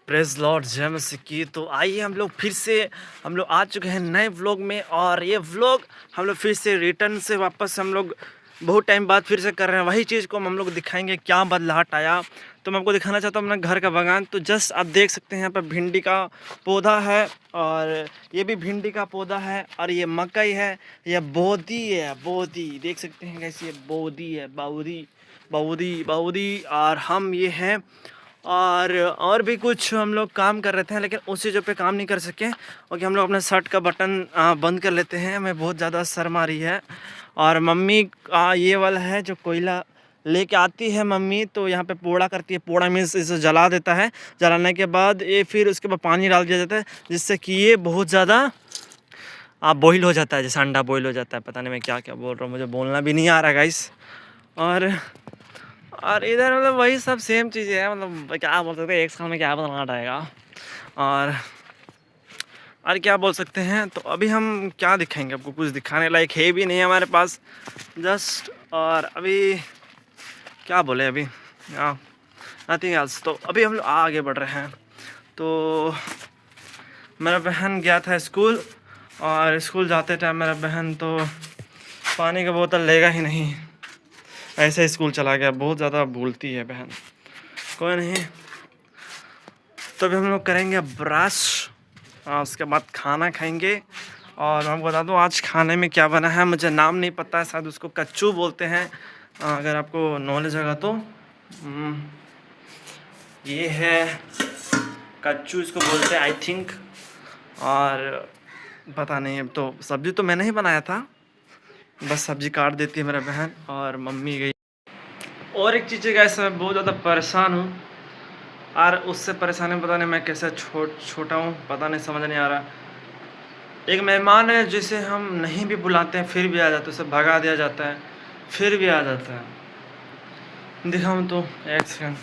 Praise Lord जय मसीह की। तो आइए हम लोग आ चुके हैं नए व्लॉग में। और ये व्लॉग हम लोग फिर से रिटर्न से वापस हम लोग बहुत टाइम बाद फिर से कर रहे हैं। वही चीज़ को हम लोग दिखाएंगे क्या बदलाहट आया। तो मैं आपको दिखाना चाहता हूँ अपना घर का बागान। तो जस्ट आप देख सकते हैं यहाँ पर भिंडी का पौधा है, और ये भी भिंडी का पौधा है, और ये मकई है, ये बोदी है, बोदी देख सकते हैं कैसे, ये बोदी है, बाउदी बाउदी बाउदी। और हम ये हैं, और भी कुछ हम लोग काम कर रहे थे, लेकिन उस चीज़ों पे काम नहीं कर सके क्योंकि हम लोग अपने शर्ट का बटन बंद कर लेते हैं। हमें बहुत ज़्यादा शर्म आ रही है। और मम्मी ये वाला है जो कोयला लेके आती है मम्मी, तो यहाँ पे पोड़ा करती है। पोड़ा मीन्स इसे जला देता है। जलाने के बाद ये फिर उसके बाद पानी डाल दिया जाता है, जिससे कि ये बहुत ज़्यादा बॉईल हो जाता है, जैसे अंडा बॉईल हो जाता है। पता नहीं मैं क्या क्या बोल रहा हूँ, मुझे बोलना भी नहीं आ रहा गाइस। और इधर मतलब वही सब सेम चीज़ें है, मतलब क्या बोल सकते हैं, एक साल में क्या बदलाव आएगा। और और क्या बोल सकते हैं। तो अभी हम क्या दिखाएंगे आपको, कुछ दिखाने लायक है भी नहीं हमारे पास जस्ट। और अभी क्या बोले, अभी नथिंग एल्स। तो अभी हम लोग आगे बढ़ रहे हैं। तो मेरा बहन गया था स्कूल, और स्कूल जाते टाइम मेरा बहन तो पानी का बोतल लेगा ही नहीं, ऐसे ही स्कूल चला गया। बहुत ज़्यादा भूलती है बहन, कोई नहीं। तो अभी हम लोग करेंगे ब्रश, उसके बाद खाना खाएंगे। और मैं आपको बता दूँ आज खाने में क्या बना है, मुझे नाम नहीं पता है, शायद उसको कच्चू बोलते हैं, अगर आपको नॉलेज होगा तो। ये है कच्चू, इसको बोलते हैं आई थिंक। और पता नहीं, अब तो सब्ज़ी तो मैंने ही बनाया था, बस सब्ज़ी काट देती है मेरा बहन, और मम्मी गई। और एक चीज़ है गाइस, मैं बहुत ज़्यादा परेशान हूँ, और उससे परेशानी पता नहीं मैं कैसे छोटा हूँ, पता नहीं, समझ नहीं आ रहा। एक मेहमान है जिसे हम नहीं भी बुलाते हैं फिर भी आ जाता है, उसे भगा दिया जाता है फिर भी आ जाता है। दिखाऊँ तो एक सेकंड,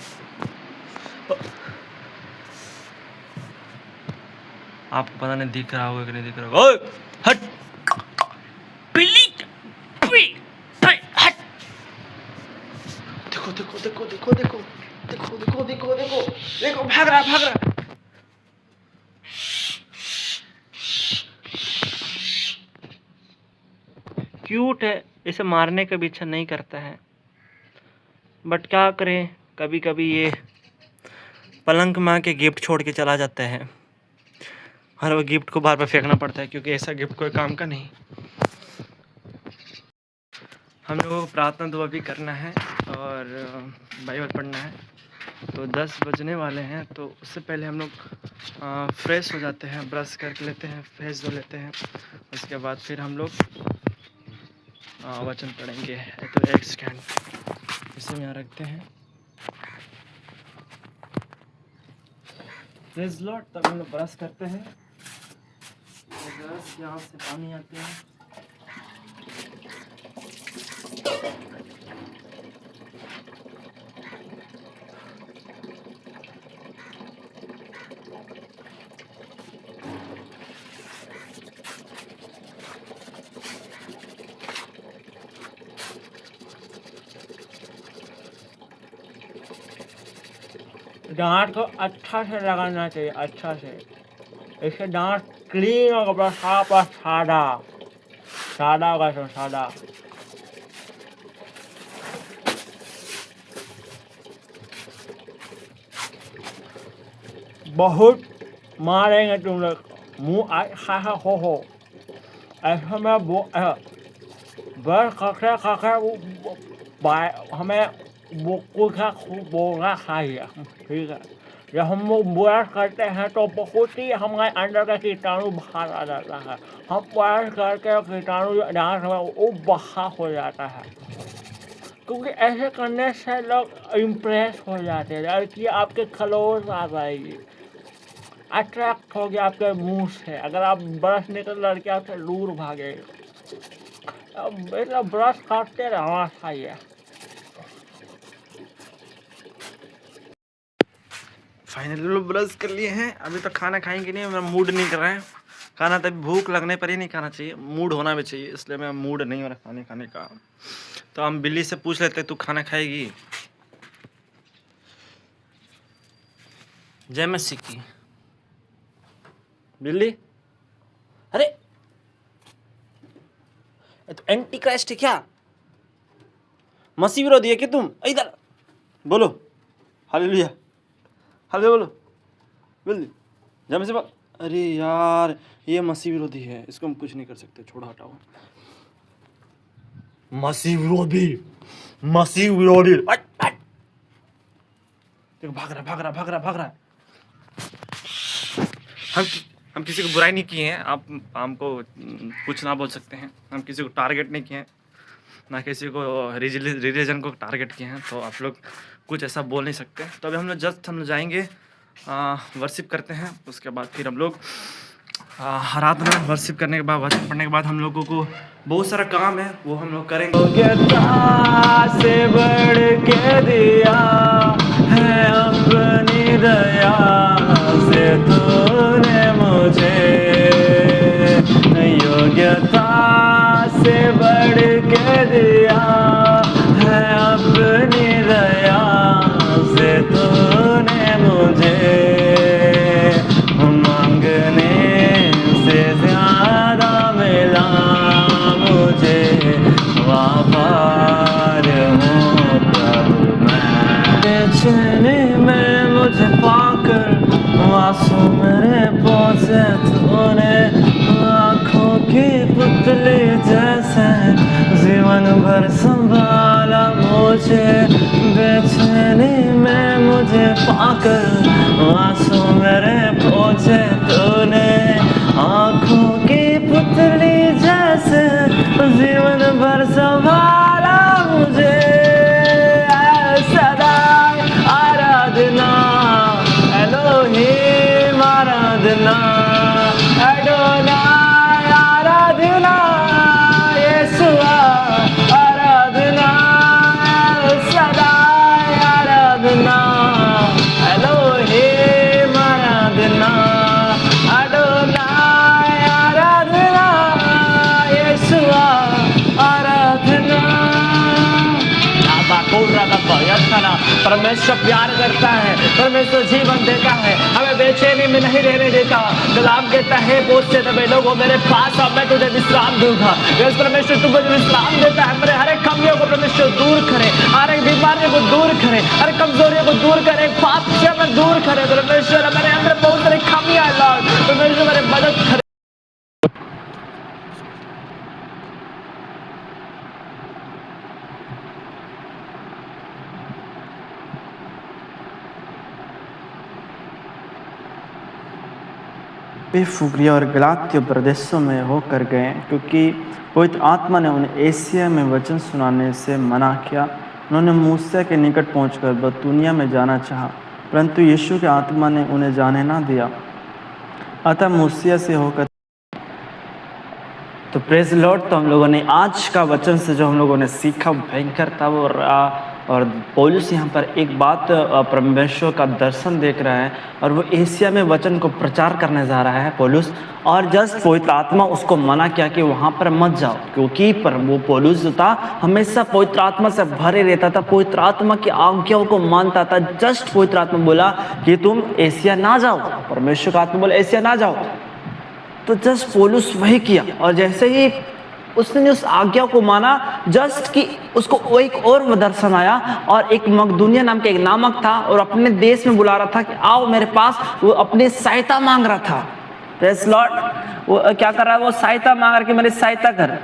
आपको पता नहीं दिख रहा होगा कि नहीं दिख रहा होगा। ओए हट, बिल्ली, हट। देखो देखो देखो देखो देखो देखो देखो देखो देखो देखो, भाग रहा भाग रहा। क्यूट है, इसे मारने का भी इच्छा नहीं करता है, बट क्या करें, कभी कभी ये पलंग माँ के गिफ्ट छोड़ के चला जाता है, और वो गिफ्ट को बार बार फेंकना पड़ता है, क्योंकि ऐसा गिफ्ट कोई काम का नहीं। हम लोगों को प्रार्थना दुआ भी करना है, और बाइबल पढ़ना है। तो 10 बजने वाले हैं, तो उससे पहले हम लोग फ्रेश हो जाते हैं, ब्रश करके लेते हैं, फेस धो लेते हैं। उसके बाद फिर हम लोग वचन पढ़ेंगे। तो एक सेकेंड, इसे यहाँ रखते हैं। Praise Lord. तब हम लोग ब्रश करते हैं, ब्रश यहाँ से पानी आते हैं। दांत को अच्छा से लगाना चाहिए, अच्छा से, इससे दांत क्लीन होगा, साफ और सादा सादा होगा, तो सादा। बहुत मारेंगे तुम लोग, मुँह खा हो ऐसा मैं बस खखरा खखरा हमें वो कुछ बोलना चाहिए, ठीक है। जब हम लोग ब्रश करते हैं तो बहुत ही हमारे अंदर का कीटाणु बाहर आ जाता है। हम ब्रश करके कीटाणु दांत में वो बाहर हो जाता है, क्योंकि ऐसे करने से लोग इम्प्रेस हो जाते हैं, लड़की आपके क्लोज आ जाएगी, अट्रैक्ट हो गया आपके मुंह से। अगर आप ब्रश नहीं तो लड़की आपसे दूर भागेगी। बेटा ब्रश करते रहना चाहिए। फाइनली लोग ब्रश कर लिए हैं, अभी तो खाना खाएंगे नहीं, मेरा मूड नहीं कर रहा है खाना, तभी भूख लगने पर ही नहीं खाना चाहिए, मूड होना भी चाहिए, इसलिए मेरा मूड नहीं हो रहा खाने का। तो हम बिल्ली से पूछ लेते तू खाना खाएगी। जय मसीह की। बिल्ली, अरे ये तो एंटी क्राइस्ट है क्या? मसीह विरोधी है कि तुम? इधर बोलो हालेलुया, हालेलुया बोलो। बिल्ली जय मसीह बोल। अरे यार ये मसीह विरोधी है, इसको हम कुछ नहीं कर सकते, छोड़ो हटाओ। मसीह विरोधी, मसीह विरोधी। देखो भाग रहा भाग रहा भाग रहा भाग रहा। हम किसी को बुराई नहीं किए हैं, आप हमको कुछ ना बोल सकते हैं। हम किसी को टारगेट नहीं किए हैं, ना किसी को रिलीजन को टारगेट किए हैं, तो आप लोग कुछ ऐसा बोल नहीं सकते। तो अभी हम लोग जाएंगे वर्शिप करते हैं, उसके बाद फिर हम लोग रात में वर्शिप करने के बाद, वर्शिप पढ़ने के बाद हम लोगों को बहुत सारा काम है, वो हम लोग करेंगे। से बढ़ के दिया है अपनी दया से तूने मुझे, योग्यता से बढ़ के दिया है अपनी दया से तूने मुझे, मांगने से ज्यादा मिला मुझे, आभार हूँ प्रभु मैं। बेचैनी में मुझे पाकर आंसू मेरे पहुँचे तूने, आँखों की पुतली जैसे जीवन भर संभाला मुझे। बेचैनी में मुझे पाकर आंसू मेरे पहुँचे तूने, आँखों की पुतली जैसे जीवन भर संभाला मुझे। सदा आराधना एलोहीम, आराधना एडोनाय, आराधना यीशुआ, आराधना सदा आराधना एलोहीम, आराधना एडोनाय, आराधना यीशुआ, आराधना। परमेश्वर प्यार करता है, परमेश्वर जीवन देता है, हमें बेचैनी में नहीं रहने देता। कलाम कहता है बहुत से दबे लोगों मेरे पास अब मैं तुझे विश्राम दूंगा। परमेश्वर तुझे विश्राम देता है, मेरे हर एक कमियों को परमेश्वर दूर करे, हर एक बीमारियों को दूर करे, हर कमजोरियों को दूर करे, पाप से हमें दूर करे। परमेश्वर मेरे अंदर बहुत सारी कमियां लॉर्ड, परमेश्वर मेरे मदद करे। वे फुगरिया और गलातियों प्रदेशों में होकर गए, क्योंकि पवित्र आत्मा ने उन्हें एशिया में वचन सुनाने से मना किया। उन्होंने मूसा के निकट पहुंचकर बतूनिया में जाना चाहा, परंतु यीशु के आत्मा ने उन्हें जाने ना दिया। अतः मूसिया से होकर तो प्रेज लॉर्ड। तो हम लोगों ने आज का वचन से जो हम लोगों ने सीखा भयंकर था वो, और पौलुस यहाँ पर एक बात परमेश्वर का दर्शन देख रहा है, और वो एशिया में वचन को प्रचार करने जा रहा है पौलुस। और जस्ट पवित्र आत्मा उसको मना किया कि वहाँ पर मत जाओ, क्योंकि पर वो पौलुस जो था हमेशा पवित्र आत्मा से भरे रहता था, पवित्र आत्मा की आज्ञाओं को मानता था। जस्ट पवित्र आत्मा बोला कि तुम एशिया ना जाओ, परमेश्वर का आत्मा बोला एशिया ना जाओ, तो जस्ट पौलुस वही किया। और जैसे ही उसने उस आज्ञा को माना, जस्ट कि उसको एक और दर्शन आया, और एक मकदूनिया नाम का एक नामक था, और अपने देश में बुला रहा था कि आओ मेरे पास। वो अपनी सहायता मांग रहा था। Praise Lord. वो क्या कर रहा है? वो सहायता मांग रहा कि मेरी सहायता कर,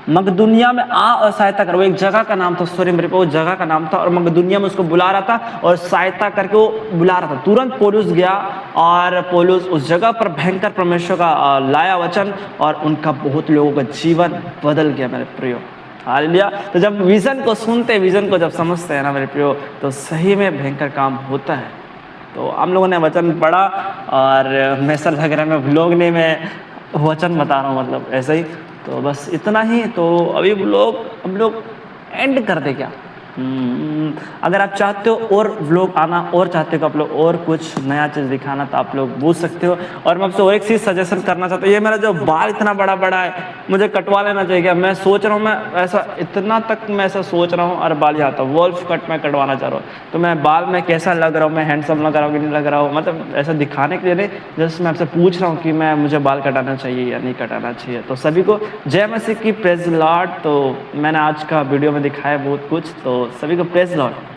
मकदूनिया में आ और सहायता कर। वो एक जगह का नाम था, सॉरी मेरे पास वो जगह का नाम था, और मकदूनिया में उसको बुला रहा था और सहायता करके वो बुला रहा था। तुरंत पौलुस गया और पौलुस उस जगह पर भयंकर परमेश्वर का लाया वचन, और उनका बहुत लोगों का जीवन बदल गया मेरे प्रियो। हालेलुया। तो जब विजन को सुनते, विजन को जब समझते हैं ना मेरे प्रियो, तो सही में भयंकर काम होता है। तो हम लोगों ने वचन पढ़ा, और मैं सर लग रहा है मैं व्लॉग नहीं, मैं वचन बता रहा हूँ, मतलब ऐसे ही। तो बस इतना ही। तो अभी हम लोग एंड कर दे क्या? अगर आप चाहते हो और व्लॉग आना और चाहते हो कि आप लोग और कुछ नया चीज़ दिखाना तो आप लोग पूछ सकते हो। और मैं आपसे और एक चीज़ सजेशन करना चाहता हूँ, ये मेरा जो बाल इतना बड़ा बड़ा है मुझे कटवा लेना चाहिए क्या? मैं सोच रहा हूँ, मैं ऐसा इतना तक मैं ऐसा सोच रहा हूँ और बाल यहाँ आता वॉल्फ कट मैं कटवाना चाह रहा हूँ। तो मैं बाल में कैसा लग रहा हूँ, मैं हैंडसम लग रहा हूँ कि नहीं लग रहा हूँ, मतलब ऐसा दिखाने के लिए नहीं, जस्ट मैं आपसे पूछ रहा हूँ कि मैं मुझे बाल कटाना चाहिए या नहीं कटाना चाहिए। तो सभी को जय मसीह की, प्रेज लॉर्ड। तो मैंने आज का वीडियो में दिखाया बहुत कुछ, तो सभी को प्रेज लॉर्ड।